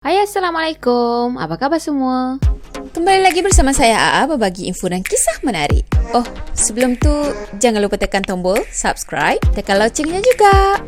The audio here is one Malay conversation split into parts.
Hai, Assalamualaikum. Apa khabar semua? Kembali lagi bersama saya AA berbagi info dan kisah menarik. Oh, sebelum tu jangan lupa tekan tombol subscribe, tekan loncengnya juga.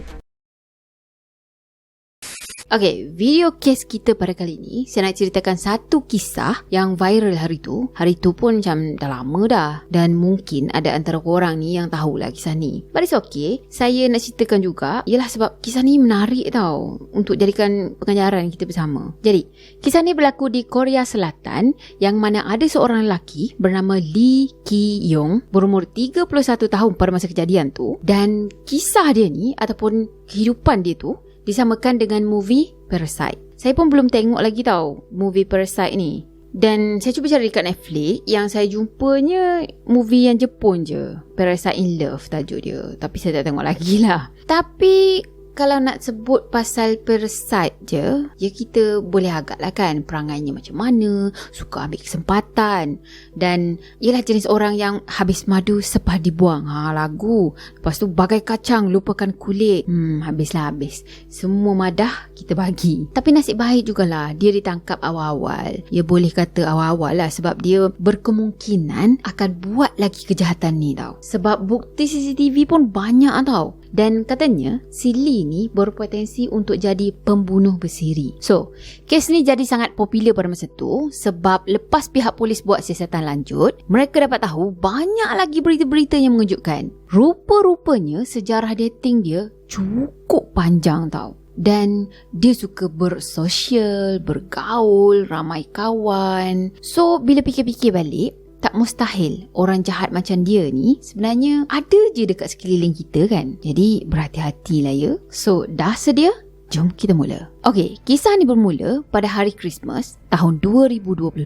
Okay, video kes kita pada kali ni, saya nak ceritakan satu kisah yang viral hari tu. Hari tu pun macam dah lama dah. Dan mungkin ada antara korang ni yang tahulah kisah ni. But it's okay. Saya nak ceritakan juga, ialah sebab kisah ni menarik tau. Untuk jadikan pengajaran kita bersama. Jadi, kisah ni berlaku di Korea Selatan, yang mana ada seorang lelaki bernama Lee Ki-young, berumur 31 tahun pada masa kejadian tu. Dan kisah dia ni, ataupun kehidupan dia tu, disamakan dengan movie Parasite. Saya pun belum tengok lagi tau movie Parasite ni. Dan saya cuba cari dekat Netflix, yang saya jumpanya movie yang Jepun je, Parasite in Love tajuk dia. Tapi saya tak tengok lagi lah. Tapi kalau nak sebut pasal Parasite je, ya kita boleh agak lah kan perangainya macam mana, suka ambil kesempatan. Dan ialah jenis orang yang habis madu sepah dibuang. Lagu. Lepas tu bagai kacang lupakan kulit. Habislah habis. Semua madah kita bagi. Tapi nasib baik jugalah dia ditangkap awal-awal. Ya boleh kata awal-awal lah, sebab dia berkemungkinan akan buat lagi kejahatan ni tau. Sebab bukti CCTV pun banyak tau. Dan katanya si Lee ni berpotensi untuk jadi pembunuh bersiri. So, kes ni jadi sangat popular pada masa tu sebab lepas pihak polis buat siasatan lanjut, mereka dapat tahu banyak lagi berita-berita yang mengejutkan. Rupa-rupanya sejarah dating dia cukup panjang tau. Dan dia suka bersosial, bergaul, ramai kawan. So, bila fikir-fikir balik, tak mustahil orang jahat macam dia ni sebenarnya ada je dekat sekeliling kita kan. Jadi berhati-hatilah ya. So dah sedia? Jom kita mula. Okey, kisah ni bermula pada hari Christmas tahun 2022.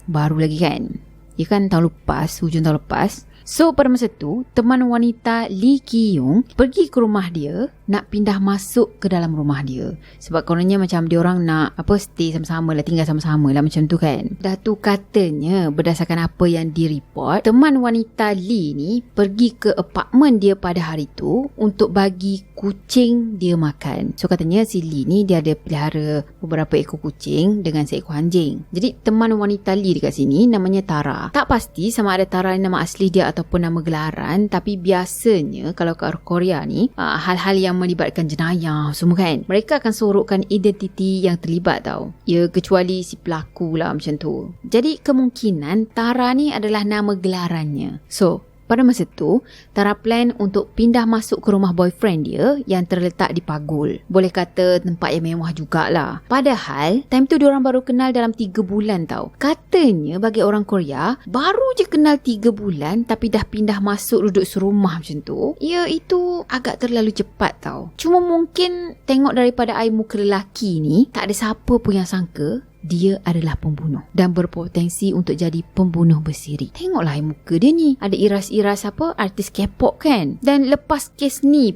Baru lagi kan? Ya kan tahun lepas, hujung tahun lepas. So pada masa tu, teman wanita Lee Ki-young pergi ke rumah dia nak pindah masuk ke dalam rumah dia. Sebab kononnya macam diorang nak stay sama-sama lah, tinggal sama-sama lah macam tu kan. Dah tu katanya berdasarkan apa yang direport, teman wanita Lee ni pergi ke apartmen dia pada hari tu untuk bagi kucing dia makan. So katanya si Lee ni dia ada pelihara beberapa ekor kucing dengan seekor anjing. Jadi teman wanita Lee dekat sini namanya Tara. Tak pasti sama ada Tara ni nama asli dia ataupun nama gelaran, tapi biasanya kalau kat Korea ni hal-hal yang melibatkan jenayah semua kan, mereka akan sorokkan identiti yang terlibat tau. Ya kecuali si pelaku lah macam tu. Jadi kemungkinan Tara ni adalah nama gelarannya. So pada masa tu, Tara plan untuk pindah masuk ke rumah boyfriend dia yang terletak di Pagul. Boleh kata tempat yang mewah jugalah. Padahal, time tu diorang baru kenal dalam 3 bulan tau. Katanya bagi orang Korea, baru je kenal 3 bulan tapi dah pindah masuk duduk serumah macam tu. Ya, itu agak terlalu cepat tau. Cuma mungkin tengok daripada air muka lelaki ni, tak ada siapa pun yang sangka dia adalah pembunuh dan berpotensi untuk jadi pembunuh bersiri. Tengoklah muka dia ni, ada iras-iras artis K-pop kan. Dan lepas kes ni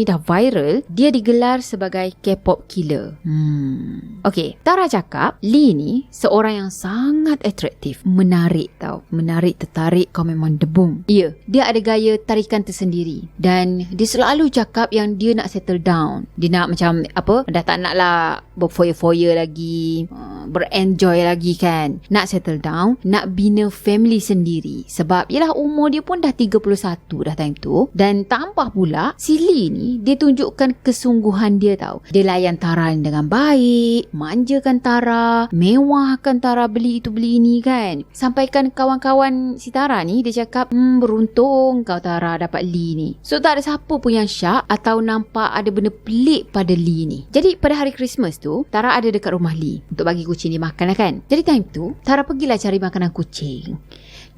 dah viral, dia digelar sebagai K-pop killer. Okay, Tara cakap Lee ni seorang yang sangat atraktif, menarik tau. Menarik, tertarik, kau memang debung. Ya, dia ada gaya tarikan tersendiri. Dan dia selalu cakap yang dia nak settle down. Dia nak macam dah tak nak lah berfoya-foya lagi, berenjoy lagi kan. Nak settle down, nak bina family sendiri. Sebab yelah umur dia pun dah 31 dah time tu. Dan tambah pula si Lee ni, dia tunjukkan kesungguhan dia tau. Dia layan Tara dengan baik, manjakan Tara, mewahkan Tara beli itu beli ini kan. Sampaikan kawan-kawan si Tara ni, dia cakap beruntung kau Tara dapat Lee ni. So tak ada siapa pun yang syak atau nampak ada benda pelik pada Lee ni. Jadi pada hari Christmas tu, Tara ada dekat rumah Lee untuk bagi kucing dia makan lah kan. Jadi time tu Tara pergilah cari makanan kucing.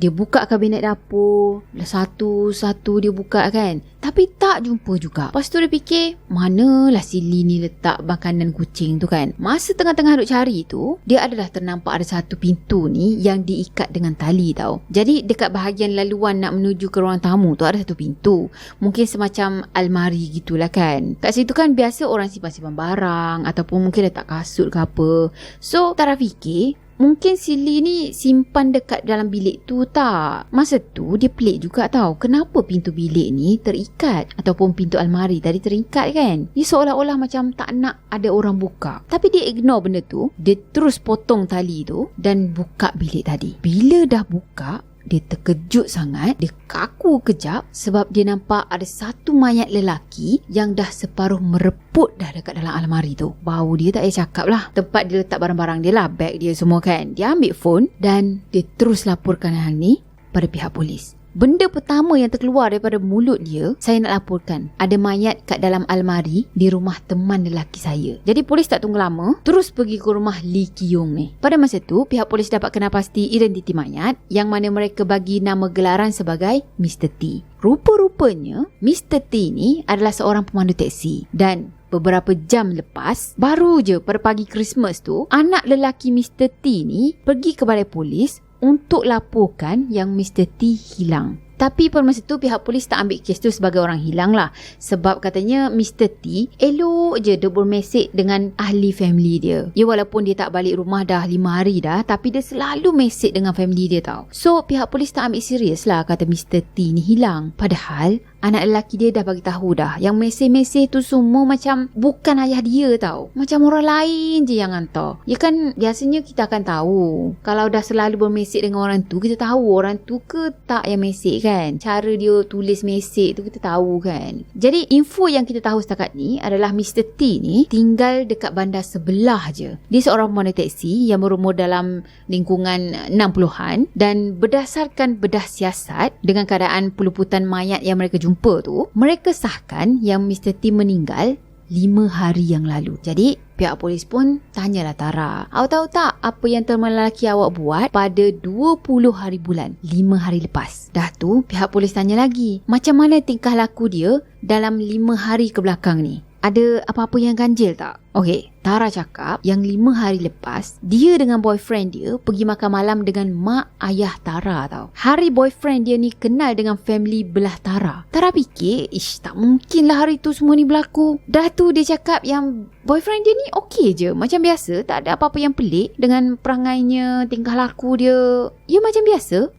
Dia buka kabinet dapur, satu-satu dia buka kan, tapi tak jumpa juga. Lepas tu dia fikir, manalah si Lee ni letak makanan kucing tu kan. Masa tengah-tengah duk cari tu, dia adalah ternampak ada satu pintu ni yang diikat dengan tali tau. Jadi dekat bahagian laluan nak menuju ke ruang tamu tu ada satu pintu. Mungkin semacam almari gitulah kan. Kat situ kan biasa orang simpan-simpan barang ataupun mungkin letak kasut ke apa. So Tara fikir, mungkin si Lee ni simpan dekat dalam bilik tu tak. Masa tu dia pelik juga tau, kenapa pintu bilik ni terikat ataupun pintu almari tadi terikat kan. Dia seolah-olah macam tak nak ada orang buka. Tapi dia ignore benda tu. Dia terus potong tali tu dan buka bilik tadi. Bila dah buka, dia terkejut sangat. Dia kaku kejap sebab dia nampak ada satu mayat lelaki yang dah separuh mereput dah dekat dalam almari tu. Bau dia tak payah cakap lah. Tempat dia letak barang-barang dia lah, beg dia semua kan. Dia ambil phone dan dia terus laporkan hal ni pada pihak polis. Benda pertama yang terkeluar daripada mulut dia, saya nak laporkan ada mayat kat dalam almari di rumah teman lelaki saya. Jadi polis tak tunggu lama, terus pergi ke rumah Lee Ki-yong ni. Pada masa tu, pihak polis dapat kenal pasti identiti mayat yang mana mereka bagi nama gelaran sebagai Mr. T. Rupa-rupanya, Mr. T ni adalah seorang pemandu teksi. Dan beberapa jam lepas, baru je pada pagi Christmas tu, anak lelaki Mr. T ni pergi ke balai polis untuk laporkan yang Mr. T hilang. Tapi pada masa tu pihak polis tak ambil kes tu sebagai orang hilang lah. Sebab katanya Mr. T elok je dia bermesej dengan ahli family dia. Ya walaupun dia tak balik rumah dah 5 hari dah, tapi dia selalu mesej dengan family dia tau. So pihak polis tak ambil serius lah kata Mr. T ni hilang. Padahal anak lelaki dia dah bagi tahu dah yang mesej-mesej tu semua macam bukan ayah dia tau. Macam orang lain je yang hantar. Ya kan biasanya kita akan tahu. Kalau dah selalu bermesej dengan orang tu, kita tahu orang tu ke tak yang mesej kan. Cara dia tulis mesej tu kita tahu kan. Jadi info yang kita tahu setakat ni adalah Mr. T ni tinggal dekat bandar sebelah je. Dia seorang pemandu teksi yang berumur dalam lingkungan 60-an dan berdasarkan bedah siasat dengan keadaan peluputan mayat yang mereka jumpa tu, mereka sahkan yang Mr. T meninggal 5 hari yang lalu. Jadi pihak polis pun tanyalah Tara, awak tahu tak apa yang teman lelaki awak buat pada 20 hari bulan 5 hari lepas? Dah tu pihak polis tanya lagi, macam mana tingkah laku dia dalam 5 hari ke belakang ni? Ada apa-apa yang ganjil tak? Okey, Tara cakap yang 5 hari lepas, dia dengan boyfriend dia pergi makan malam dengan mak ayah Tara tau. Hari boyfriend dia ni kenal dengan family belah Tara. Tara fikir, tak mungkin lah hari tu semua ni berlaku. Dah tu dia cakap yang boyfriend dia ni okey je, macam biasa, tak ada apa-apa yang pelik dengan perangainya, tingkah laku dia. Ya macam biasa.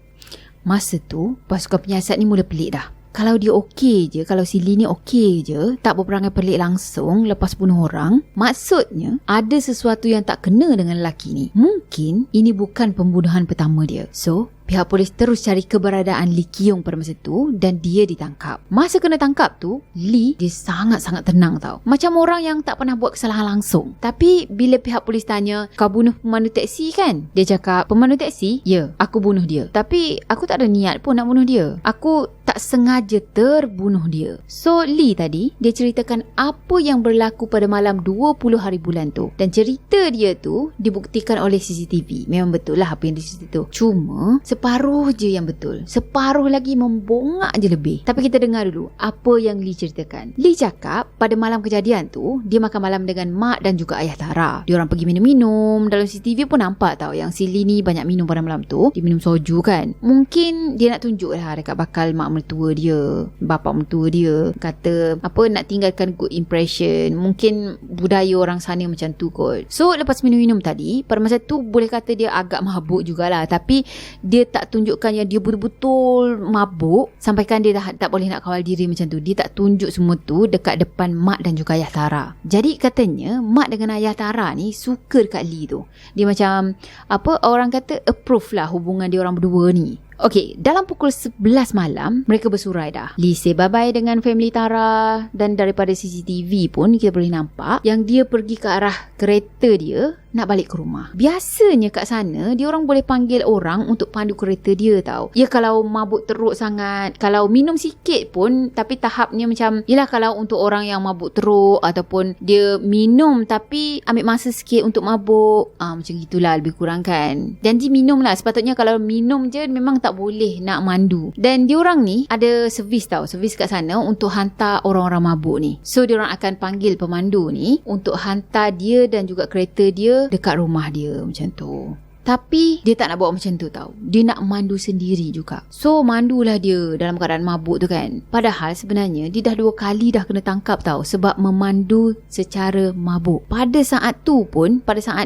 Masa tu, pasukan penyiasat ni mula pelik dah. Kalau dia okey je, kalau si Lee ni okey je, tak berperangai pelik langsung lepas bunuh orang, maksudnya ada sesuatu yang tak kena dengan lelaki ni. Mungkin ini bukan pembunuhan pertama dia. So, pihak polis terus cari keberadaan Lee Ki-yong pada masa tu dan dia ditangkap. Masa kena tangkap tu, Lee dia sangat-sangat tenang tau. Macam orang yang tak pernah buat kesalahan langsung. Tapi bila pihak polis tanya, kau bunuh pemandu teksi kan? Dia cakap, pemandu teksi? Ya, aku bunuh dia. Tapi aku tak ada niat pun nak bunuh dia. Aku tak sengaja terbunuh dia. So Lee tadi, dia ceritakan apa yang berlaku pada malam 20 hari bulan tu. Dan cerita dia tu dibuktikan oleh CCTV. Memang betul lah apa yang dia cerita tu. Cuma separuh je yang betul, separuh lagi membongak je lebih. Tapi kita dengar dulu apa yang Lee ceritakan. Lee cakap pada malam kejadian tu, dia makan malam dengan mak dan juga ayah Tara. Diorang pergi minum-minum. Dalam CCTV pun nampak tau yang si Lee ni banyak minum pada malam tu. Dia minum soju kan. Mungkin dia nak tunjuk lah dekat bakal mak mertua dia, bapak mertua dia, kata apa, nak tinggalkan good impression. Mungkin budaya orang sana macam tu kot. So lepas minum-minum tadi, pada masa tu boleh kata dia agak mabuk jugalah. Tapi dia tak tunjukkan yang dia betul-betul mabuk sampaikan dia dah tak boleh nak kawal diri macam tu. Dia tak tunjuk semua tu dekat depan mak dan juga ayah Tara. Jadi katanya mak dengan ayah Tara ni suka dekat Lee tu. Dia macam apa, orang kata approve lah hubungan dia orang berdua ni. Okey, dalam pukul 11 malam, mereka bersurai dah. Lee say bye-bye dengan family Tara. Dan daripada CCTV pun kita boleh nampak yang dia pergi ke arah kereta dia nak balik ke rumah. Biasanya kat sana, dia orang boleh panggil orang untuk pandu kereta dia tau. Ya kalau mabuk teruk sangat, kalau minum sikit pun, tapi tahapnya macam, yelah kalau untuk orang yang mabuk teruk ataupun dia minum tapi ambil masa sikit untuk mabuk, macam gitulah lebih kurang kan. Dan dia minum lah. Sepatutnya kalau minum je memang tak boleh nak mandu. Dan diorang ni ada servis tau, servis kat sana untuk hantar orang-orang mabuk ni. So diorang akan panggil pemandu ni untuk hantar dia dan juga kereta dia dekat rumah dia macam tu. Tapi dia tak nak buat macam tu tau. Dia nak mandu sendiri juga. So mandulah dia dalam keadaan mabuk tu kan. Padahal sebenarnya dia dah 2 kali dah kena tangkap tau, sebab memandu secara mabuk. Pada saat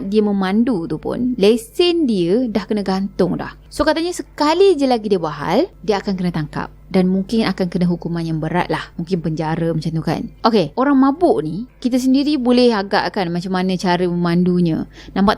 dia memandu tu pun, lesen dia dah kena gantung dah. So katanya sekali je lagi dia buat hal, dia akan kena tangkap. Dan mungkin akan kena hukuman yang berat lah. Mungkin penjara macam tu kan. Okay, orang mabuk ni, kita sendiri boleh agak kan macam mana cara memandunya. Nampak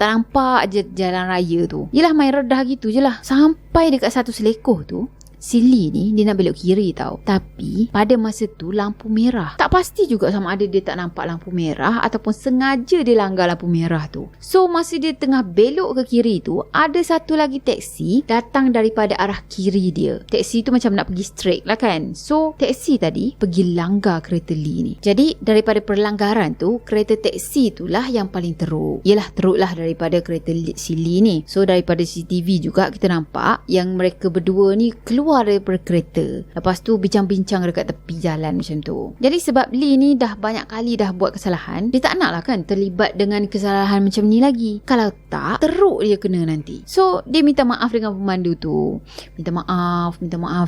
je jalan raya tu. Yelah main redah gitu je lah. Sampai dekat satu selekoh tu, si Lee ni dia nak belok kiri tau. Tapi pada masa tu lampu merah. Tak pasti juga sama ada dia tak nampak lampu merah ataupun sengaja dia langgar lampu merah tu. So masa dia tengah belok ke kiri tu, ada satu lagi teksi datang daripada arah kiri dia. Teksi tu macam nak pergi straight lah kan. So teksi tadi pergi langgar kereta Lee ni. Jadi daripada perlanggaran tu, kereta teksi tu lah yang paling teruk. Yelah teruk lah daripada kereta si Lee ni. So daripada CCTV juga kita nampak yang mereka berdua ni keluar daripada kereta. Lepas tu bincang-bincang dekat tepi jalan macam tu. Jadi sebab Lee ni dah banyak kali dah buat kesalahan, dia tak nak lah kan terlibat dengan kesalahan macam ni lagi. Kalau tak, teruk dia kena nanti. So dia minta maaf dengan pemandu tu. Minta maaf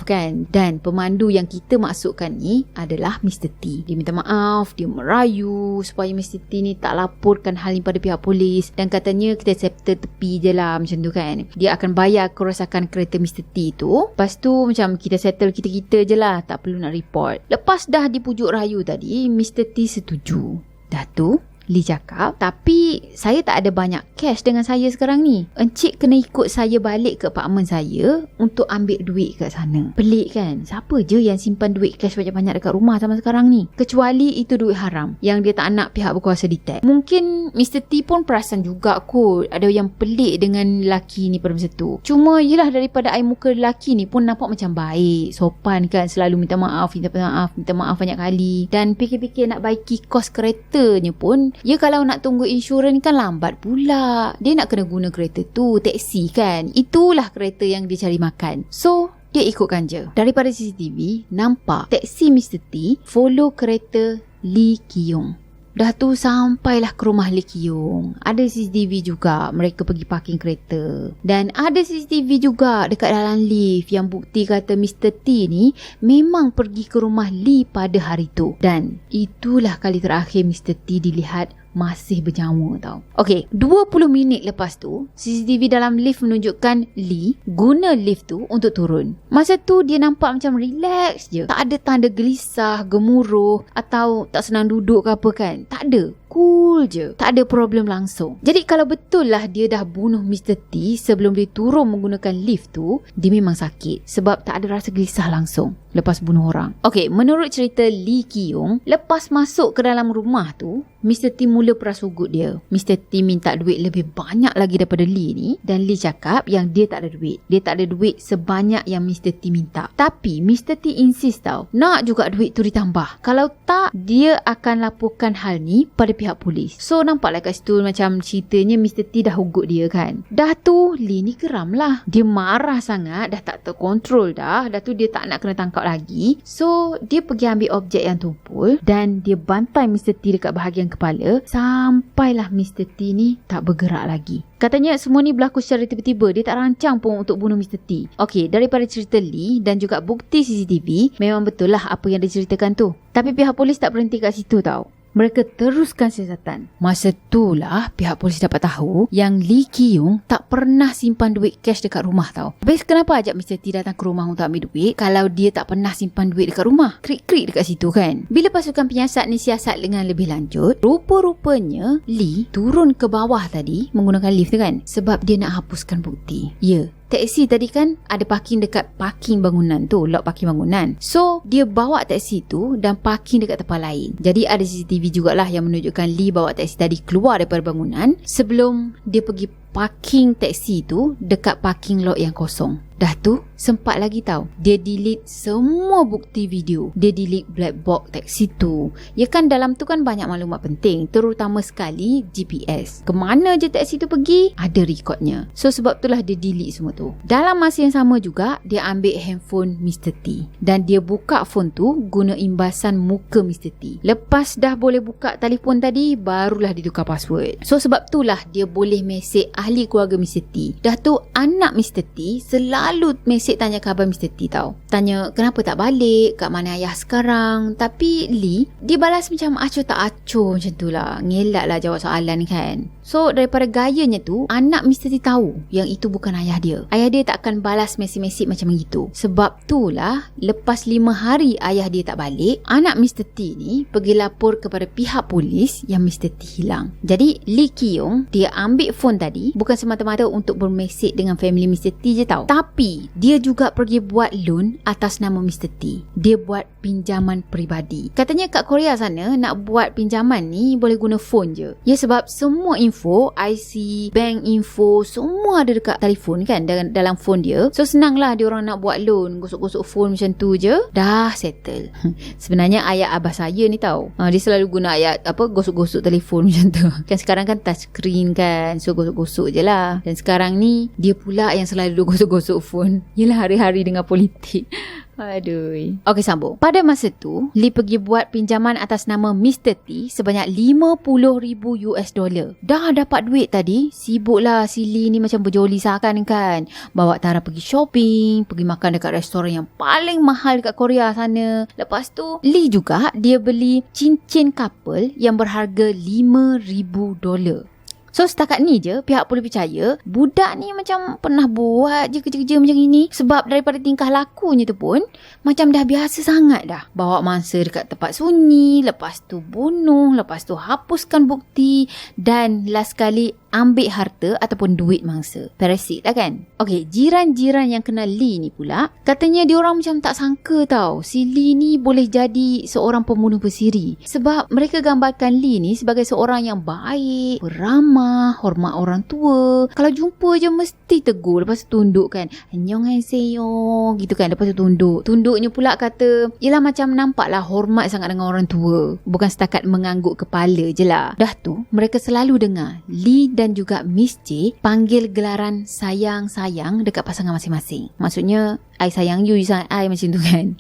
kan. Dan pemandu yang kita masukkan ni adalah Mr. T. Dia minta maaf, dia merayu supaya Mr. T ni tak laporkan hal ni pada pihak polis. Dan katanya kita settle tepi je lah macam tu kan. Dia akan bayar kerosakan kereta Mr. T tu. Lepas tu macam kita settle kita-kita je lah, tak perlu nak report. Lepas dah dipujuk rayu tadi, Mr. T setuju. Dah tu Lee cakap, tapi saya tak ada banyak cash dengan saya sekarang ni. Encik kena ikut saya balik ke apartmen saya untuk ambil duit kat sana. Pelik kan? Siapa je yang simpan duit cash banyak-banyak dekat rumah sama sekarang ni? Kecuali itu duit haram yang dia tak nak pihak berkuasa detect. Mungkin Mr. T pun perasan juga kot ada yang pelik dengan lelaki ni pada masa tu. Cuma yelah daripada air muka lelaki ni pun nampak macam baik, sopan kan, selalu minta maaf banyak kali. Dan fikir-fikir nak baiki kos keretanya pun, ya kalau nak tunggu insurans kan lambat pula. Dia nak kena guna kereta tu, teksi kan. Itulah kereta yang dia cari makan. So dia ikutkan je. Daripada CCTV nampak teksi Mr. T follow kereta Lee Ki-yong. Dah tu sampailah ke rumah Lee Ki-yong. Ada CCTV juga mereka pergi parking kereta. Dan ada CCTV juga dekat dalam lift yang bukti kata Mr. T ni memang pergi ke rumah Lee pada hari tu. Dan itulah kali terakhir Mr. T dilihat masih bernyawa tau. Okey, 20 minit lepas tu CCTV dalam lift menunjukkan Lee guna lift tu untuk turun. Masa tu dia nampak macam relax je. Tak ada tanda gelisah, gemuruh atau tak senang duduk ke apa kan. Tak ada. Cool je. Tak ada problem langsung. Jadi kalau betul lah dia dah bunuh Mr. T sebelum dia turun menggunakan lift tu, dia memang sakit sebab tak ada rasa gelisah langsung lepas bunuh orang. Okey, menurut cerita Lee Ki-yong, lepas masuk ke dalam rumah tu, Mr. T mula perasugut dia. Mr. T minta duit lebih banyak lagi daripada Lee ni, dan Lee cakap yang dia tak ada duit. Dia tak ada duit sebanyak yang Mr. T minta. Tapi Mr. T insist tau, nak juga duit tu ditambah. Kalau tak, dia akan laporkan hal ni pada pihak polis. So nampaklah kat situ macam ceritanya Mr. T dah ugut dia kan. Dah tu Lee ni geram lah. Dia marah sangat, dah tak terkontrol dah. Dah tu dia tak nak kena tangkap lagi. So dia pergi ambil objek yang tumpul dan dia bantai Mr. T dekat bahagian kepala sampailah Mr. T ni tak bergerak lagi. Katanya semua ni berlaku secara tiba-tiba. Dia tak rancang pun untuk bunuh Mr. T. Okey, daripada cerita Lee dan juga bukti CCTV, memang betul lah apa yang diceritakan tu. Tapi pihak polis tak berhenti kat situ tau. Mereka teruskan siasatan. Masa itulah pihak polis dapat tahu yang Lee Ki-yong tak pernah simpan duit cash dekat rumah tau. Habis kenapa ajak Mr. T datang ke rumah untuk ambil duit kalau dia tak pernah simpan duit dekat rumah? Krik-krik dekat situ kan. Bila pasukan penyiasat ni siasat dengan lebih lanjut, rupa-rupanya Lee turun ke bawah tadi menggunakan lift tu kan, sebab dia nak hapuskan bukti. Ya, teksi tadi kan ada parking dekat parking bangunan tu, lot parking bangunan. So dia bawa teksi tu dan parking dekat tempat lain. Jadi ada CCTV jugalah yang menunjukkan Lee bawa teksi tadi keluar daripada bangunan sebelum dia pergi parking teksi tu dekat parking lot yang kosong. Dah tu sempat lagi tau, dia delete semua bukti video. Dia delete black box teksi tu. Ya kan dalam tu kan banyak maklumat penting, terutama sekali GPS. Kemana je teksi tu pergi, ada rekodnya. So sebab itulah dia delete semua tu. Dalam masa yang sama juga, dia ambil handphone Mr. T dan dia buka phone tu guna imbasan muka Mr. T. Lepas dah boleh buka telefon tadi, barulah dia tukar password. So sebab itulah dia boleh mesej ahli keluarga Mr. T. Dah tu anak Mr. T selalu mesej tanya khabar Mr. T tau. Tanya kenapa tak balik, kat mana ayah sekarang. Tapi Lee, dia balas macam acuh tak acuh macam tu lah. Ngelak lah jawab soalan kan. So daripada gayanya tu, anak Mr. T tahu yang itu bukan ayah dia. Ayah dia tak akan balas mesej-mesej macam itu. Sebab tu lah, lepas 5 hari ayah dia tak balik, anak Mr. T ni pergi lapor kepada pihak polis yang Mr. T hilang. Jadi Lee Ki-yong, dia ambil phone tadi bukan semata-mata untuk bermesej dengan family Mr. T je tau. Tapi dia juga pergi buat loan atas nama Mr. T. Dia buat pinjaman peribadi. Katanya kat Korea sana nak buat pinjaman ni boleh guna phone je. Ya, sebab semua info, IC, bank info, semua ada dekat telefon kan, dalam phone dia. So senanglah dia orang nak buat loan, gosok-gosok phone macam tu je, dah settle. Sebenarnya ayat abah saya ni tau, dia selalu guna ayat gosok-gosok telefon macam tu. Kan sekarang kan touch screen kan, so gosok-gosok je lah. Dan sekarang ni dia pula yang selalu gosok-gosok phone. Yelah, hari-hari dengan politik. Aduh. Okey, sambung. Pada masa tu, Lee pergi buat pinjaman atas nama Mr. T sebanyak $50,000. Dah dapat duit tadi, sibuklah si Lee ni macam berjoli seakan kan. Bawa Tara pergi shopping, pergi makan dekat restoran yang paling mahal dekat Korea sana. Lepas tu, Lee juga dia beli cincin couple yang berharga $5,000. So setakat ni je pihak polis percaya budak ni macam pernah buat je kerja-kerja macam ini. Sebab daripada tingkah lakunya tu pun macam dah biasa sangat dah. Bawa mangsa dekat tempat sunyi, lepas tu bunuh, lepas tu hapuskan bukti, dan last kali ambil harta ataupun duit mangsa. Parasite lah kan. Okay, jiran-jiran yang kenal Lee ni pula, katanya diorang macam tak sangka tau si Lee ni boleh jadi seorang pembunuh bersiri. Sebab mereka gambarkan Lee ni sebagai seorang yang baik, beramah, hormat orang tua. Kalau jumpa je mesti tegur, lepas tu tunduk kan, annyeonghaseyo gitu kan, lepas tu tunduk. Tunduknya pula kata, yelah macam nampaklah hormat sangat dengan orang tua, bukan setakat mengangguk kepala je lah. Dah tu mereka selalu dengar Lee dan juga Miss J panggil gelaran sayang-sayang dekat pasangan masing-masing. Maksudnya, I sayang you, you sayang I, macam tu kan.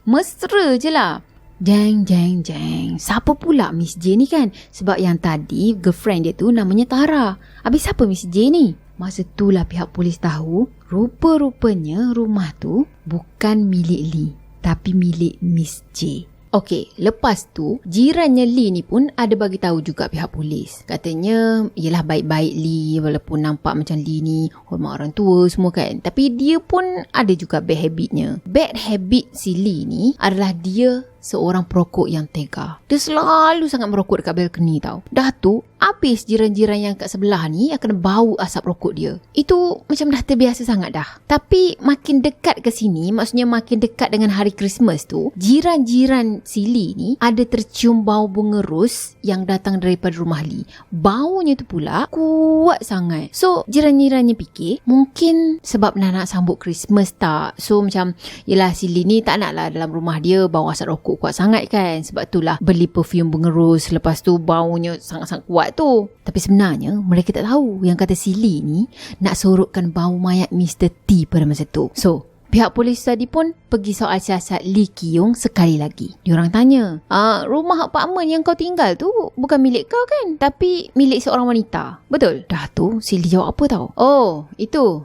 Mesra je lah. Jeng, jeng, jeng. Siapa pula Miss J ni kan? Sebab yang tadi girlfriend dia tu namanya Tara. Habis siapa Miss J ni? Masa itulah pihak polis tahu, rupa-rupanya rumah tu bukan milik Lee, tapi milik Miss J. Okey, lepas tu jirannya Lee ni pun ada bagi tahu juga pihak polis. Katanya, yelah baik-baik Lee, walaupun nampak macam Lee ni hormat orang tua semua kan, tapi dia pun ada juga bad habitnya. Bad habit si Lee ni adalah dia seorang perokok yang tega. Dia selalu sangat merokok dekat balkoni tau. Dah tu, habis jiran-jiran yang kat sebelah ni akan bau asap rokok dia. Itu macam dah terbiasa sangat dah. Tapi makin dekat ke sini, maksudnya makin dekat dengan hari Christmas tu, jiran-jiran si Lee ni ada tercium bau bunga ros yang datang daripada rumah Lee. Baunya tu pula kuat sangat. So, jiran-jirannya fikir, mungkin sebab nak sambut Christmas tak? So, macam, yelah si Lee ni tak nak lah dalam rumah dia bau asap rokok kuat sangat kan. Sebab itulah beli perfume bunga ros, lepas tu baunya sangat-sangat kuat tu. Tapi sebenarnya mereka tak tahu yang kata si Lee ni nak sorokkan bau mayat Mr. T pada masa tu. So, pihak polis tadi pun pergi soal siasat Lee Ki-yong sekali lagi. Diorang tanya, rumah apartmen yang kau tinggal tu bukan milik kau kan? Tapi milik seorang wanita. Betul? Dah tu si Lee jawab apa tau? Oh, itu.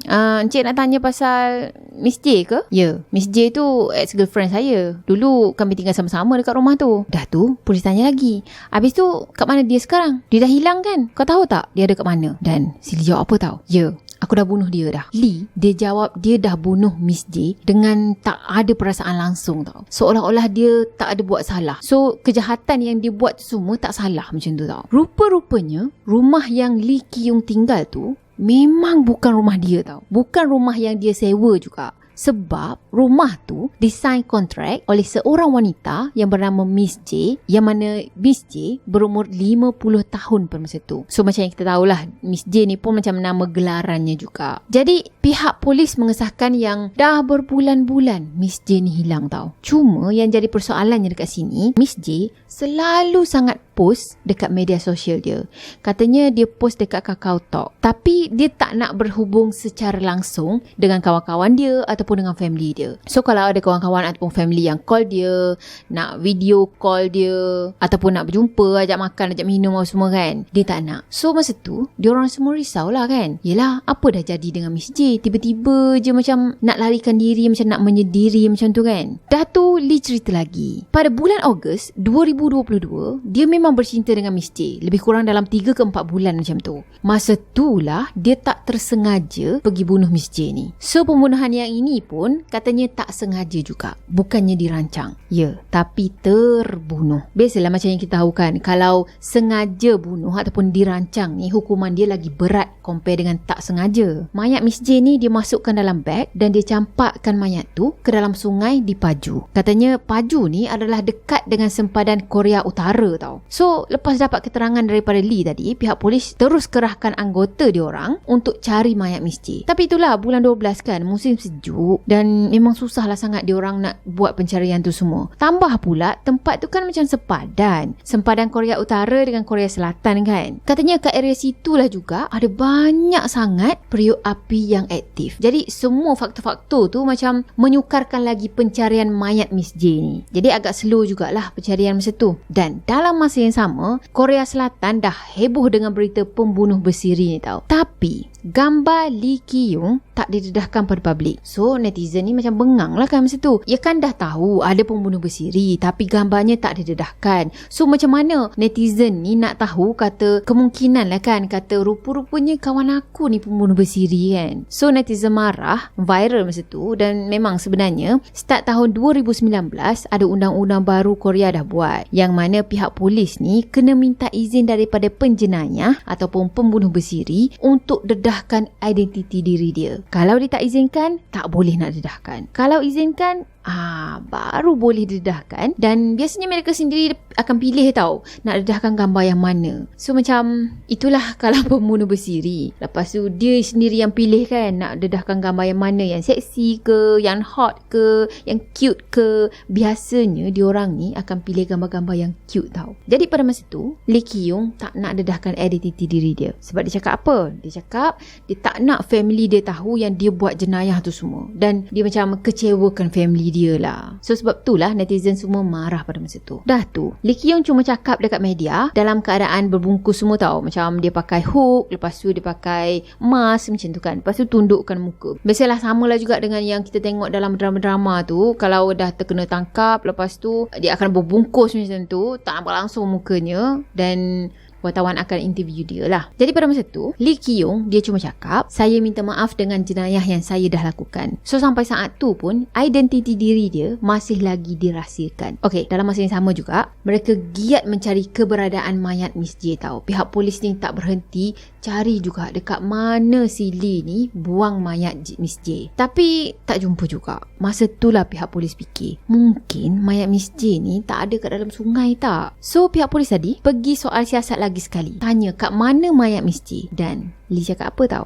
Encik nak tanya pasal Miss J ke? Ya, Miss J tu ex-girlfriend saya. Dulu kami tinggal sama-sama dekat rumah tu. Dah tu polis tanya lagi, habis tu kat mana dia sekarang? Dia dah hilang kan? Kau tahu tak dia ada kat mana? Dan si Lee jawab apa tau? Ya, aku dah bunuh dia dah. Lee, dia jawab dia dah bunuh Miss J dengan tak ada perasaan langsung tau. Seolah-olah dia tak ada buat salah. So, kejahatan yang dia buat tu semua tak salah macam tu tau. Rupa-rupanya, rumah yang Lee Ki-yong tinggal tu memang bukan rumah dia tau. Bukan rumah yang dia sewa juga. Sebab rumah tu disign kontrak oleh seorang wanita yang bernama Miss J, yang mana Miss J berumur 50 tahun pada masa tu. So macam yang kita tahulah, Miss J ni pun macam nama gelarannya juga. Jadi pihak polis mengesahkan yang dah berbulan-bulan Miss J ni hilang tau. Cuma yang jadi persoalannya dekat sini, Miss J selalu sangat post dekat media sosial dia. Katanya dia post dekat KakaoTalk, tapi dia tak nak berhubung secara langsung dengan kawan-kawan dia ataupun dengan family dia. So kalau ada kawan-kawan ataupun family yang call dia, nak video call dia ataupun nak berjumpa, ajak makan, ajak minum semua kan, dia tak nak. So masa tu diorang semua risaulah kan. Yelah, apa dah jadi dengan Miss J? Tiba-tiba je macam nak larikan diri, macam nak menyediri macam tu kan. Dah tu Lee cerita lagi. Pada bulan Ogos 2022, dia memang bercinta dengan Miss J. Lebih kurang dalam 3 ke 4 bulan macam tu. Masa tu lah dia tak tersengaja pergi bunuh Miss J ni. So pembunuhan yang ini pun katanya tak sengaja juga. Bukannya dirancang. Ya, tapi terbunuh. Biasalah macam yang kita tahu kan, kalau sengaja bunuh ataupun dirancang ni, hukuman dia lagi berat compare dengan tak sengaja. Mayat Miss J ni dia masukkan dalam beg dan dia campakkan mayat tu ke dalam sungai di Paju. Katanya Paju ni adalah dekat dengan sempadan Korea Utara tau. So, lepas dapat keterangan daripada Lee tadi, pihak polis terus kerahkan anggota diorang untuk cari mayat Miss J. Tapi itulah, bulan 12 kan, musim sejuk dan memang susahlah sangat diorang nak buat pencarian tu semua. Tambah pula, tempat tu kan macam sempadan Korea Utara dengan Korea Selatan kan. Katanya kat area situlah juga ada banyak sangat periuk api yang aktif. Jadi, semua faktor-faktor tu macam menyukarkan lagi pencarian mayat Miss J ni. Jadi, agak slow jugalah pencarian masa tu. Dan dalam masa yang sama, Korea Selatan dah heboh dengan berita pembunuh bersiri ni tau. Tapi gambar Lee Ki-young tak didedahkan pada publik. So netizen ni macam bengang lah kan masa tu. Ya kan dah tahu ada pembunuh bersiri, tapi gambarnya tak didedahkan. So macam mana netizen ni nak tahu, kata kemungkinan lah kan, kata rupa-rupanya kawan aku ni pembunuh bersiri kan. So netizen marah, viral masa tu. Dan memang sebenarnya start tahun 2019 ada undang-undang baru Korea dah buat, yang mana pihak polis ni kena minta izin daripada penjenayah ataupun pembunuh bersiri untuk dedahkan identiti diri dia. Kalau dia tak izinkan, tak boleh nak dedahkan. Kalau izinkan, baru boleh dedahkan. Dan biasanya mereka sendiri akan pilih tau nak dedahkan gambar yang mana. So macam itulah kalau pembunuh bersiri. Lepas tu dia sendiri yang pilih kan nak dedahkan gambar yang mana, yang seksi ke, yang hot ke, yang cute ke. Biasanya diorang ni akan pilih gambar-gambar yang cute tau. Jadi pada masa tu Lee Ki-young tak nak dedahkan identiti diri dia. Sebab dia cakap apa? Dia cakap dia tak nak family dia tahu yang dia buat jenayah tu semua. Dan dia macam kecewakan family dia lah. So sebab itulah netizen semua marah pada masa tu. Dah tu Lee Ki-young cuma cakap dekat media dalam keadaan berbungkus semua tau. Macam dia pakai hook, lepas tu dia pakai mask macam tu kan. Lepas tu tundukkan muka. Biasalah samalah juga dengan yang kita tengok dalam drama-drama tu. Kalau dah terkena tangkap, lepas tu dia akan berbungkus macam tu, tak nampak langsung mukanya, dan wartawan akan interview dia lah. Jadi pada masa tu Lee Ki-young dia cuma cakap, saya minta maaf dengan jenayah yang saya dah lakukan. So sampai saat tu pun identiti diri dia masih lagi dirahsiakan. Okay, dalam masa yang sama juga mereka giat mencari keberadaan mayat Miss J tau. Pihak polis ni tak berhenti cari juga dekat mana si Lee ni buang mayat Miss J. Tapi tak jumpa juga. Masa tu lah pihak polis fikir, mungkin mayat Miss J ni tak ada kat dalam sungai tak. So pihak polis tadi pergi soal siasat lagi sekali. Tanya kat mana mayat Miss J. Dan Lee cakap apa tau?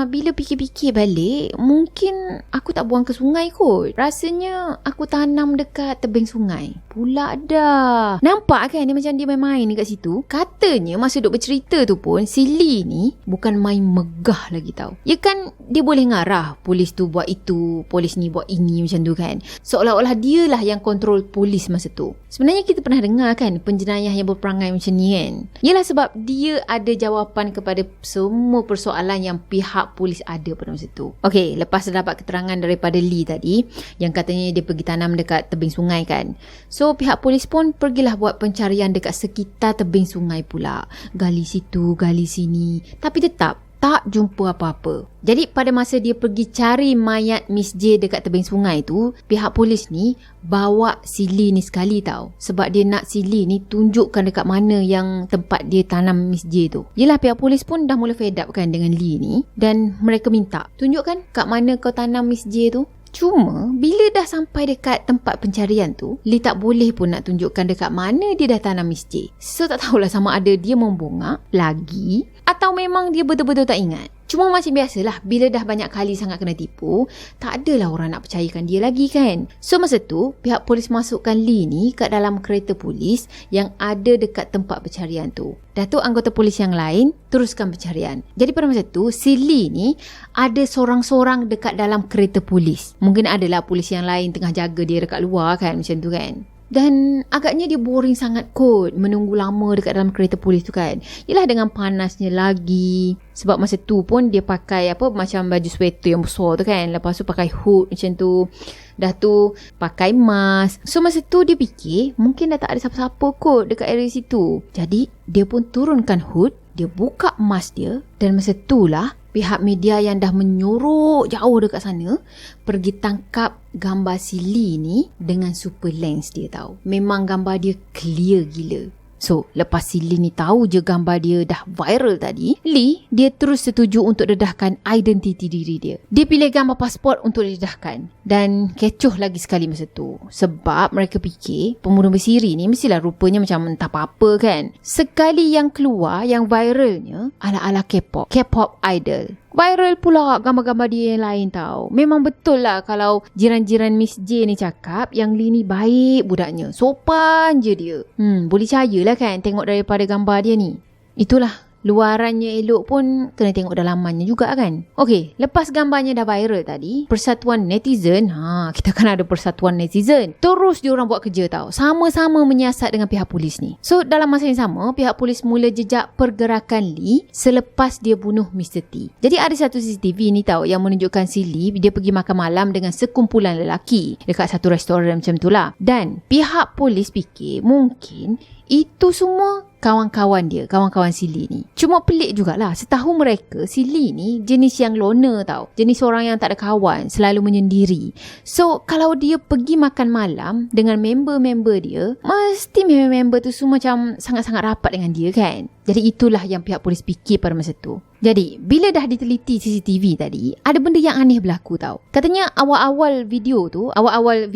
Bila fikir-fikir balik, mungkin aku tak buang ke sungai kot. Rasanya aku tanam dekat tebing sungai. Pula dah. Nampak kan dia macam dia main-main dekat situ? Katanya masa duk bercerita tu pun si Lee ni bukan main megah lagi tau. Ya kan dia boleh ngarah polis tu buat itu, polis ni buat ini macam tu kan. Seolah-olah dia lah yang kontrol polis masa tu. Sebenarnya kita pernah dengar kan penjenayah yang berperangai macam ni kan. Yalah sebab dia ada jawapan kepada semua persoalan yang pihak polis ada pada masa tu. Okey, lepas dapat keterangan daripada Lee tadi yang katanya dia pergi tanam dekat tebing sungai kan. So pihak polis pun pergilah buat pencarian dekat sekitar tebing sungai pula. Gali situ, gali sini. Tapi tetap tak jumpa apa-apa. Jadi pada masa dia pergi cari mayat Miss J dekat tebing sungai tu, pihak polis ni bawa si Lee ni sekali tau. Sebab dia nak si Lee ni tunjukkan dekat mana yang tempat dia tanam Miss J tu. Yelah pihak polis pun dah mula fed up kan dengan Lee ni. Dan mereka minta, tunjukkan kat mana kau tanam Miss J tu. Cuma bila dah sampai dekat tempat pencarian tu, Lee tak boleh pun nak tunjukkan dekat mana dia dah tanam Miss J. So tak tahulah sama ada dia membongak lagi atau memang dia betul-betul tak ingat. Cuma macam biasalah, bila dah banyak kali sangat kena tipu, tak adalah orang nak percayakan dia lagi kan. So masa tu, pihak polis masukkan Lee ni kat dalam kereta polis yang ada dekat tempat pencarian tu. Dah tu anggota polis yang lain teruskan pencarian. Jadi pada masa tu, si Lee ni ada sorang-sorang dekat dalam kereta polis. Mungkin adalah polis yang lain tengah jaga dia dekat luar kan, macam tu kan. Dan agaknya dia boring sangat kot menunggu lama dekat dalam kereta polis tu kan. Yelah dengan panasnya lagi. Sebab masa tu pun dia pakai macam baju sweater yang besar tu kan. Lepas tu pakai hood macam tu. Dah tu pakai mask. So masa tu dia fikir mungkin dah tak ada siapa-siapa kot dekat area situ. Jadi dia pun turunkan hood. Dia buka mask dia. Dan masa tu lah pihak media yang dah menyorok jauh dekat sana pergi tangkap gambar si Lee ni dengan super lens dia tahu. Memang gambar dia clear gila. So, lepas si Lee ni tahu je gambar dia dah viral tadi, Lee, dia terus setuju untuk dedahkan identiti diri dia. Dia pilih gambar pasport untuk didedahkan. Dan kecoh lagi sekali masa tu. Sebab mereka fikir pembunuh bersiri ni mestilah rupanya macam entah apa-apa kan. Sekali yang keluar, yang viralnya, ala-ala K-pop. K-pop idol. Viral pula gambar-gambar dia yang lain tau. Memang betul lah kalau jiran-jiran Miss J ni cakap yang Lee ni baik budaknya. Sopan je dia. Boleh percayalah kan tengok daripada gambar dia ni. Itulah. Luarannya elok pun kena tengok dalamannya juga kan. Okey, lepas gambarnya dah viral tadi, persatuan netizen, kita kan ada persatuan netizen. Terus diorang buat kerja tau. Sama-sama menyiasat dengan pihak polis ni. So, dalam masa yang sama, pihak polis mula jejak pergerakan Lee selepas dia bunuh Mr. T. Jadi ada satu CCTV ni tau yang menunjukkan si Lee, dia pergi makan malam dengan sekumpulan lelaki dekat satu restoran macam tu lah. Dan pihak polis fikir mungkin itu semua kawan-kawan dia, kawan-kawan si Lee ni. Cuma pelik jugalah, setahu mereka si Lee ni jenis yang loner tau. Jenis orang yang tak ada kawan, selalu menyendiri. So, kalau dia pergi makan malam dengan member-member dia, mesti member-member tu semua macam sangat-sangat rapat dengan dia kan. Jadi itulah yang pihak polis fikir pada masa tu. Jadi, bila dah diteliti CCTV tadi, ada benda yang aneh berlaku tau. Katanya awal-awal video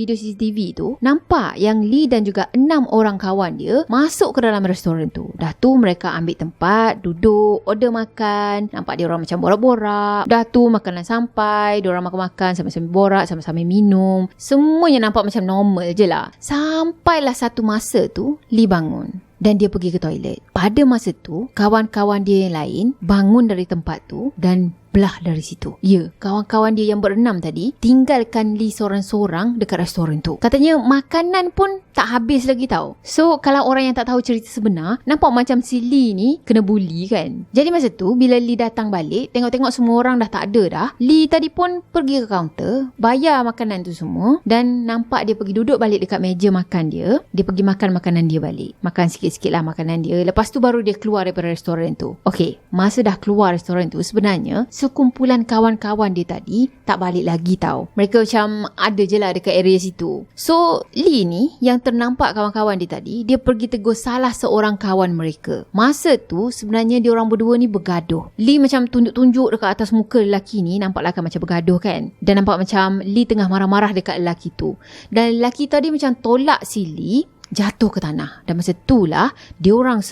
CCTV tu, nampak yang Lee dan juga 6 orang kawan dia masuk ke dalam restoran tu. Dah tu mereka ambil tempat, duduk, order makan. Nampak dia orang macam borak-borak. Dah tu makanan sampai, dia orang makan-makan, sambil-sambil borak, sambil-sambil minum. Semuanya nampak macam normal je lah. Sampailah satu masa tu, Lee bangun. Dan dia pergi ke toilet. Pada masa tu, kawan-kawan dia yang lain bangun dari tempat tu dan belah dari situ. Ya, kawan-kawan dia yang berenam tadi tinggalkan Lee sorang-sorang dekat restoran tu. Katanya makanan pun tak habis lagi tau. So, kalau orang yang tak tahu cerita sebenar, nampak macam si Lee ni kena bully kan. Jadi masa tu, bila Lee datang balik, tengok-tengok semua orang dah tak ada dah. Lee tadi pun pergi ke kaunter, bayar makanan tu semua dan nampak dia pergi duduk balik dekat meja makan dia. Dia pergi makan makanan dia balik. Makan sikit-sikit lah makanan dia. Lepas tu baru dia keluar daripada restoran tu. Okey, masa dah keluar restoran tu, sebenarnya sekumpulan kawan-kawan dia tadi tak balik lagi tau. Mereka macam ada je lah dekat area situ. So, Lee ni yang ternampak kawan-kawan dia tadi, dia pergi tegur salah seorang kawan mereka. Masa tu sebenarnya dia orang berdua ni bergaduh. Lee macam tunjuk-tunjuk dekat atas muka lelaki ni, nampaklah kan macam bergaduh kan. Dan nampak macam Lee tengah marah-marah dekat lelaki tu. Dan lelaki tadi macam tolak si Lee jatuh ke tanah. Dan masa itulah dia orang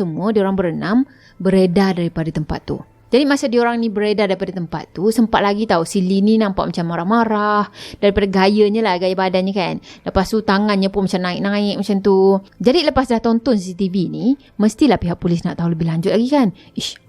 berenam beredar daripada tempat tu. Jadi masa diorang ni beredar daripada tempat tu, sempat lagi tahu si Lee ni nampak macam marah-marah daripada gayanya lah, gaya badannya kan. Lepas tu tangannya pun macam naik-naik macam tu. Jadi lepas dah tonton CCTV ni, mestilah pihak polis nak tahu lebih lanjut lagi kan.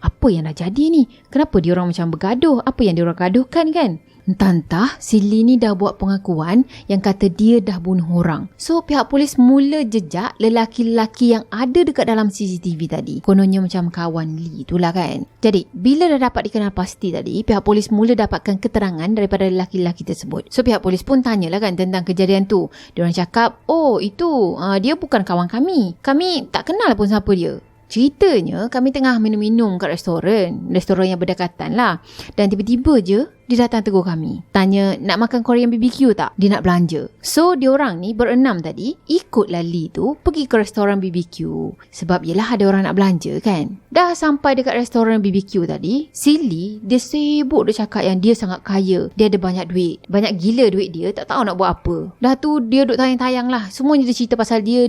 Apa yang dah jadi ni? Kenapa diorang macam bergaduh? Apa yang diorang gaduhkan kan? Entah-entah si Lee ni dah buat pengakuan yang kata dia dah bunuh orang. So pihak polis mula jejak lelaki-lelaki yang ada dekat dalam CCTV tadi. Kononnya macam kawan Lee itulah kan. Jadi bila dah dapat dikenal pasti tadi, pihak polis mula dapatkan keterangan daripada lelaki-lelaki tersebut. So pihak polis pun tanyalah kan tentang kejadian tu. Diorang cakap, dia bukan kawan kami. Kami tak kenal pun siapa dia. Ceritanya kami tengah minum-minum kat restoran yang berdekatan lah. Dan tiba-tiba je dia datang tegur kami. Tanya nak makan Korean BBQ tak? Dia nak belanja. So diorang ni berenam tadi ikutlah Lee tu pergi ke restoran BBQ. Sebab yelah ada orang nak belanja kan. Dah sampai dekat restoran BBQ tadi, si Lee dia sibuk dia cakap yang dia sangat kaya. Dia ada banyak duit. Banyak gila duit dia, tak tahu nak buat apa. Dah tu dia duk tayang-tayang lah. Semuanya dia cerita pasal dia.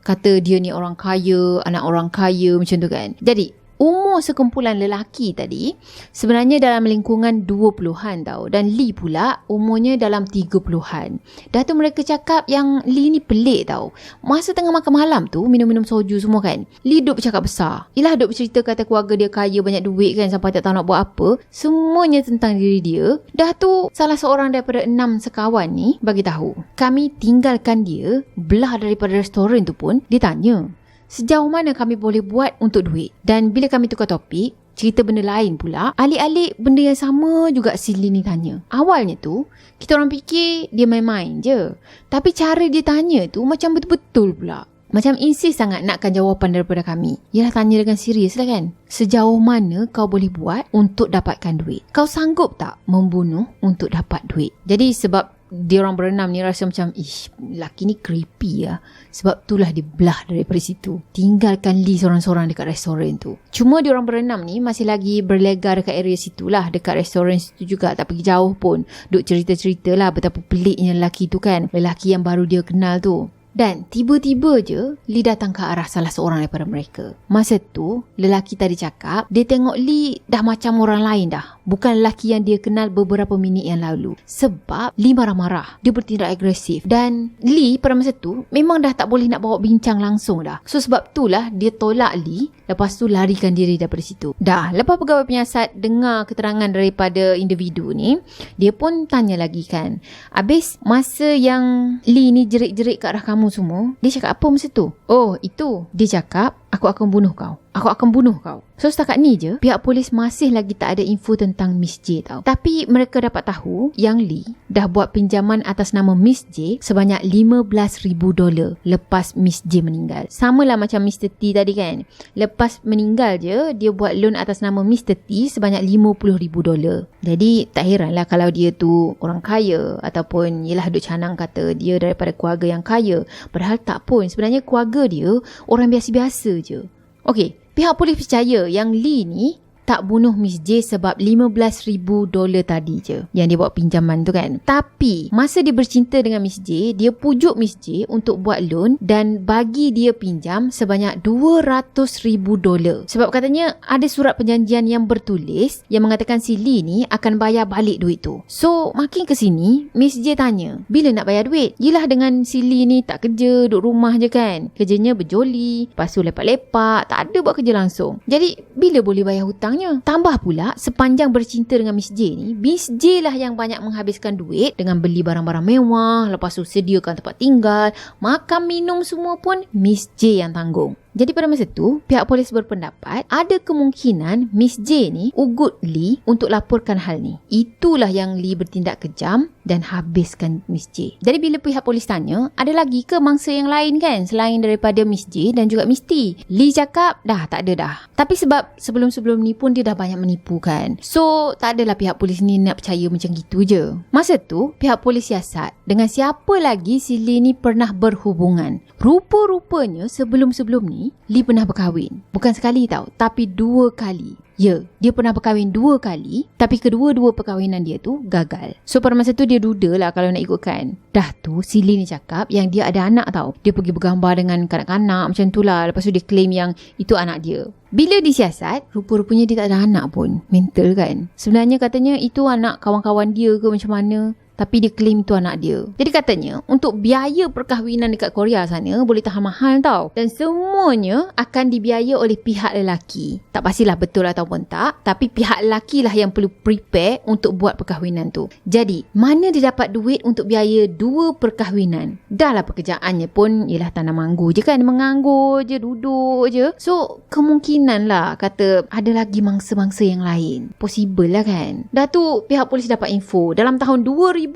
Kata dia ni orang kaya, anak orang kaya macam tu kan. Jadi umur sekumpulan lelaki tadi sebenarnya dalam lingkungan 20-an tau. Dan Lee pula umurnya dalam 30-an. Dah tu mereka cakap yang Lee ni pelik tau. Masa tengah makan malam tu, minum-minum soju semua kan, Lee duk bercakap besar. Yelah duk bercerita kata keluarga dia kaya, banyak duit kan, sampai tak tahu nak buat apa. Semuanya tentang diri dia. Dah tu salah seorang daripada 6 sekawan ni bagi tahu, kami tinggalkan dia belah daripada restoran tu pun. Dia tanya, sejauh mana kami boleh buat untuk duit? Dan bila kami tukar topik, cerita benda lain pula, alik-alik benda yang sama juga si Lee ni tanya. Awalnya tu, kita orang fikir dia main-main je. Tapi cara dia tanya tu macam betul-betul pula. Macam insist sangat nakkan jawapan daripada kami. Yalah, tanya dengan serius lah kan. Sejauh mana kau boleh buat untuk dapatkan duit? Kau sanggup tak membunuh untuk dapat duit? Jadi sebab dia orang berenam ni rasa macam, lelaki ni creepy lah. Sebab itulah dia belah daripada situ. Tinggalkan Lee seorang-seorang dekat restoran tu. Cuma dia orang berenam ni masih lagi berlega dekat area situ lah. Dekat restoran situ juga. Tak pergi jauh pun. Duk cerita-cerita lah betapa peliknya lelaki tu kan. Lelaki yang baru dia kenal tu. Dan tiba-tiba je Lee datang ke arah salah seorang daripada mereka. Masa tu lelaki tadi cakap dia tengok Lee dah macam orang lain dah. Bukan lelaki yang dia kenal beberapa minit yang lalu. Sebab Lee marah-marah. Dia bertindak agresif. Dan Lee pada masa tu memang dah tak boleh nak bawa bincang langsung dah. So sebab itulah dia tolak Lee. Lepas tu larikan diri daripada situ. Dah, lepas pegawai penyiasat dengar keterangan daripada individu ni, dia pun tanya lagi kan, habis masa yang Lee ni jerit-jerit ke arah kamu semua, dia cakap apa masa tu? Oh, itu. Dia cakap, aku akan bunuh kau. Aku akan bunuh kau. So setakat ni je, pihak polis masih lagi tak ada info tentang Miss J tau. Tapi mereka dapat tahu yang Lee dah buat pinjaman atas nama Miss J sebanyak $15,000 lepas Miss J meninggal. Sama lah macam Mr. T tadi kan. Lepas meninggal je, dia buat loan atas nama Mr. T sebanyak $50,000. Jadi tak heranlah kalau dia tu orang kaya, ataupun yelah duk canang kata dia daripada keluarga yang kaya. Padahal tak pun. Sebenarnya keluarga dia orang biasa-biasa je. Okey, pihak polis percaya yang Lee ni tak bunuh Miss J sebab $15,000 tadi je yang dia buat pinjaman tu kan. Tapi masa dia bercinta dengan Miss J, dia pujuk Miss J untuk buat loan dan bagi dia pinjam sebanyak $200,000. Sebab katanya ada surat perjanjian yang bertulis yang mengatakan si Lee ni akan bayar balik duit tu. So makin ke sini, Miss J tanya, bila nak bayar duit? Yelah dengan si Lee ni tak kerja, duduk rumah je kan. Kerjanya berjoli, lepas tu lepak-lepak, tak ada buat kerja langsung. Jadi bila boleh bayar hutang? Tambah pula, sepanjang bercinta dengan Miss J ni, Miss J lah yang banyak menghabiskan duit dengan beli barang-barang mewah, lepas tu sediakan tempat tinggal, makan minum semua pun Miss J yang tanggung. Jadi pada masa tu, pihak polis berpendapat ada kemungkinan Miss J ni ugut Lee untuk laporkan hal ni. Itulah yang Lee bertindak kejam dan habiskan Miss J. Jadi bila pihak polis tanya, ada lagi ke mangsa yang lain kan selain daripada Miss J dan juga Miss T? Lee cakap dah tak ada dah. Tapi sebab sebelum-sebelum ni pun dia dah banyak menipu kan. So tak adalah pihak polis ni nak percaya macam gitu je. Masa tu pihak polis siasat dengan siapa lagi si Lee ni pernah berhubungan. Rupa-rupanya sebelum-sebelum ni Lee pernah berkahwin. Bukan sekali tau, tapi 2 kali. Ya, dia pernah berkahwin 2 kali, tapi kedua-dua perkahwinan dia tu gagal. So pada masa tu dia duda lah kalau nak ikutkan. Dah tu si Lee ni cakap yang dia ada anak tau. Dia pergi bergambar dengan kanak-kanak macam tu lah. Lepas tu dia claim yang itu anak dia. Bila disiasat, rupa-rupanya dia tak ada anak pun. Mental kan. Sebenarnya katanya itu anak kawan-kawan dia ke macam mana. Tapi dia claim itu anak dia. Jadi katanya untuk biaya perkahwinan dekat Korea sana boleh tahan mahal tau. Dan semuanya akan dibiaya oleh pihak lelaki. Tak pastilah betul ataupun tak. Tapi pihak lelaki lah yang perlu prepare untuk buat perkahwinan tu. Jadi mana dia dapat duit untuk biaya 2 perkahwinan? Dah lah pekerjaannya pun ialah tanam manggu je kan. Menganggur je, duduk je. So kemungkinan lah kata ada lagi mangsa-mangsa yang lain. Possible lah kan. Dah tu pihak polis dapat info. Dalam tahun 2022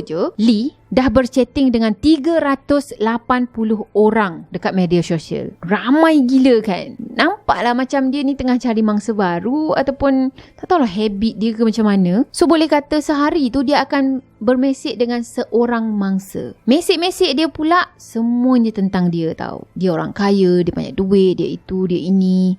je, Lee dah berchatting dengan 380 orang dekat media sosial. Ramai gila kan. Nampaklah macam dia ni tengah cari mangsa baru ataupun tak tahulah habit dia ke macam mana. So boleh kata sehari tu dia akan bermesej dengan seorang mangsa. Mesej-mesej dia pula semuanya tentang dia tau. Dia orang kaya, dia banyak duit, dia itu, dia ini.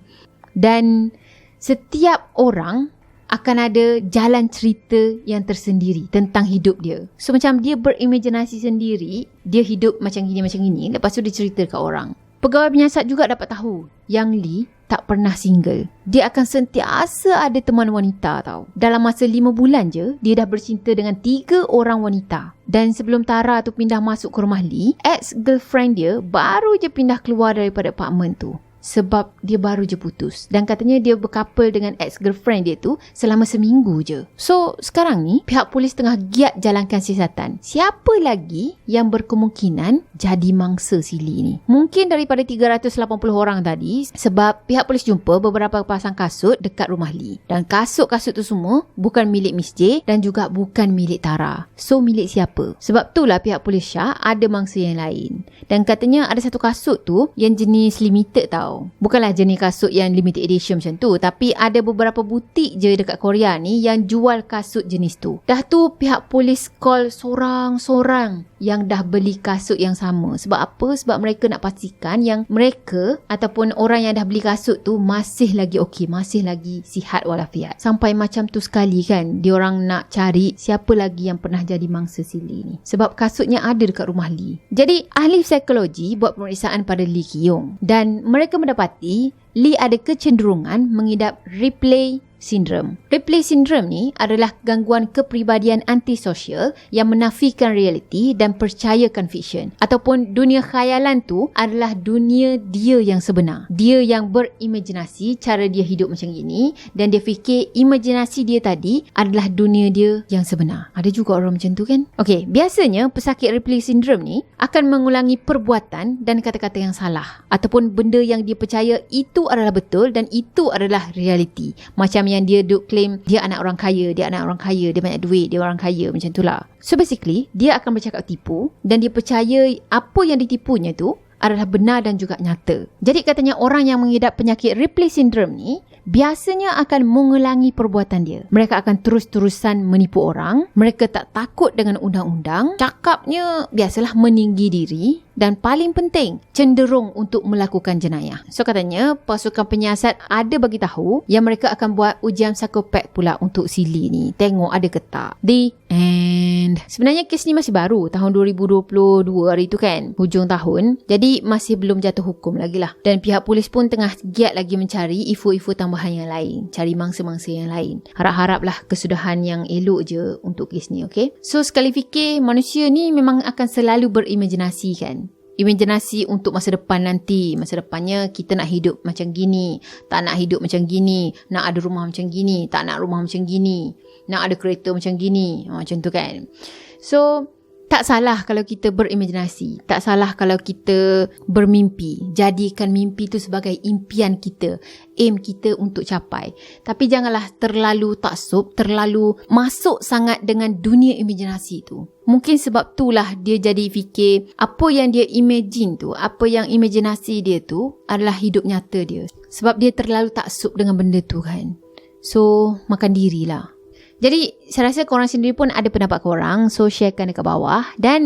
Dan setiap orang akan ada jalan cerita yang tersendiri tentang hidup dia. So macam dia berimajinasi sendiri, dia hidup macam gini, lepas tu dia cerita ke orang. Pegawai penyiasat juga dapat tahu yang Lee tak pernah single. Dia akan sentiasa ada teman wanita tau. Dalam masa 5 bulan je, dia dah bercinta dengan 3 orang wanita. Dan sebelum Tara tu pindah masuk ke rumah Lee, ex-girlfriend dia baru je pindah keluar daripada apartmen tu. Sebab dia baru je putus. Dan katanya dia berkapal dengan ex-girlfriend dia tu selama seminggu je. So, sekarang ni pihak polis tengah giat jalankan siasatan. Siapa lagi yang berkemungkinan jadi mangsa si Lee ni? Mungkin daripada 380 orang tadi, sebab pihak polis jumpa beberapa pasang kasut dekat rumah Lee. Dan kasut-kasut tu semua bukan milik Miss J dan juga bukan milik Tara. So, milik siapa? Sebab itulah pihak polis Syah ada mangsa yang lain. Dan katanya ada satu kasut tu yang jenis limited tau. Bukanlah jenis kasut yang limited edition macam tu, tapi ada beberapa butik je dekat Korea ni yang jual kasut jenis tu. Dah tu pihak polis call sorang-sorang yang dah beli kasut yang sama. Sebab apa? Sebab mereka nak pastikan yang mereka ataupun orang yang dah beli kasut tu masih lagi okey, masih lagi sihat walafiat. Sampai macam tu sekali kan, diorang nak cari siapa lagi yang pernah jadi mangsa si Lee ni. Sebab kasutnya ada dekat rumah Lee. Jadi ahli psikologi buat pemeriksaan pada Lee Ki-yong dan mereka mendapati Lee ada kecenderungan mengidap replay syndrome. Replay syndrome ni adalah gangguan kepribadian antisosial yang menafikan realiti dan percayakan fiction. Ataupun dunia khayalan tu adalah dunia dia yang sebenar. Dia yang berimajinasi cara dia hidup macam gini dan dia fikir imajinasi dia tadi adalah dunia dia yang sebenar. Ada juga orang macam tu kan? Okey, biasanya pesakit replay syndrome ni akan mengulangi perbuatan dan kata-kata yang salah. Ataupun benda yang dia percaya itu adalah betul dan itu adalah realiti. Macam yang dia duk claim dia anak orang kaya, dia banyak duit, dia orang kaya, macam itulah. So basically, dia akan bercakap tipu dan dia percaya apa yang ditipunya tu adalah benar dan juga nyata. Jadi katanya orang yang mengidap penyakit replay syndrome ni biasanya akan mengulangi perbuatan dia. Mereka akan terus-terusan menipu orang. Mereka tak takut dengan undang-undang. Cakapnya biasalah meninggi diri. Dan paling penting, cenderung untuk melakukan jenayah. So katanya, pasukan penyiasat ada bagi tahu yang mereka akan buat ujian psikopat pula untuk si Lee ni. Tengok ada ke tak. The end. Sebenarnya kes ni masih baru. Tahun 2022 hari tu kan. Hujung tahun. Jadi masih belum jatuh hukum lagi lah. Dan pihak polis pun tengah giat lagi mencari info-info tambahan yang lain. Cari mangsa-mangsa yang lain. Harap-haraplah kesudahan yang elok je untuk kes ni, okay? So sekali fikir, manusia ni memang akan selalu berimajinasi kan. Imajinasi untuk masa depan nanti. Masa depannya kita nak hidup macam gini, tak nak hidup macam gini, nak ada rumah macam gini, tak nak rumah macam gini, nak ada kereta macam gini, macam tu kan. So tak salah kalau kita berimajinasi. Tak salah kalau kita bermimpi. Jadikan mimpi tu sebagai impian kita. Aim kita untuk capai. Tapi janganlah terlalu taksub, terlalu masuk sangat dengan dunia imajinasi tu. Mungkin sebab itulah dia jadi fikir apa yang dia imagine tu, apa yang imajinasi dia tu adalah hidup nyata dia. Sebab dia terlalu taksub dengan benda tu kan. So, makan dirilah. Jadi, saya rasa korang sendiri pun ada pendapat korang. So, sharekan dekat bawah. Dan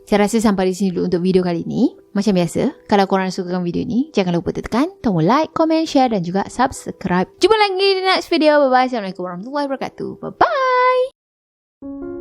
saya rasa sampai di sini dulu untuk video kali ni. Macam biasa, kalau korang sukakan video ni, jangan lupa tekan tombol like, komen, share dan juga subscribe. Jumpa lagi di next video. Bye-bye. Assalamualaikum warahmatullahi wabarakatuh. Bye-bye.